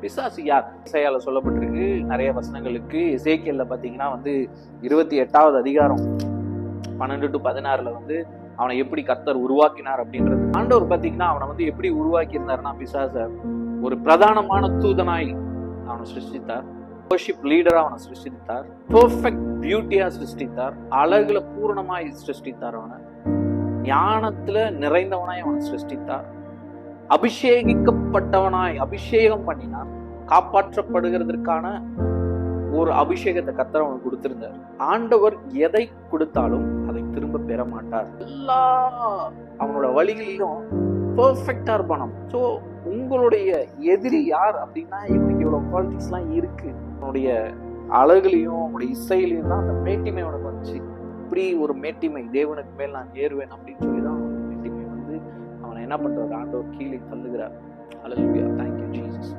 பிசாசு யார்? இசையால சொல்லப்பட்டிருக்கு நிறைய வசனங்களுக்கு. எசேக்கியேல்ல பாத்தீங்கன்னா 28வது அதிகாரம் 12 to 16 அவனை எப்படி கர்த்தர் உருவாக்கினார் அப்படின்றது. ஆண்டவர் பாத்தீங்கன்னா அவனை எப்படி உருவாக்கி இருந்தாருன்னா, பிசாச ஒரு பிரதானமான தூதனாய் அவனை சிருஷ்டித்தார், வர்ஷிப் லீடரா அவனை சிருஷ்டித்தார், பெர்ஃபெக்ட் பியூட்டியா சிருஷ்டித்தார், அழகுல பூரணமாய் சிருஷ்டித்தார், அவனை ஞானத்துல நிறைந்தவனாய் அவனை சிருஷ்டித்தார், அபிஷேகிக்கப்பட்டவனாய் அபிஷேகம் பண்ணினார், காப்பாற்றப்படுகிறதற்கான ஒரு அபிஷேகத்தை கர்த்தர் அவனுக்கு கொடுத்திருந்தார். ஆண்டவர் எதை கொடுத்தாலும் அதை திரும்ப பெற மாட்டார். எல்லா அவனோட வழிகளிலும் பெர்ஃபெக்டா இருப்பான். ஸோ உங்களுடைய எதிரி யார் அப்படின்னா, இவனுக்கு இவ்வளவு குவாலிட்டிஸ் எல்லாம் இருக்கு. அவனுடைய அழகுலையும் அவனுடைய இசையிலையும் தான் அந்த மேட்டிமை அவனுக்கு வந்துச்சு. இப்படி ஒரு மேட்டிமை, தேவனுக்கு மேல் நான் ஏறுவேன் அப்படின்னு சொல்லிதான் மேட்டிமை அவனை என்ன பண்றாரு, ஆண்டவர் கீழே தள்ளுகிறார். ஹல்லேலூயா, தேங்க் யூ ஜீசஸ்.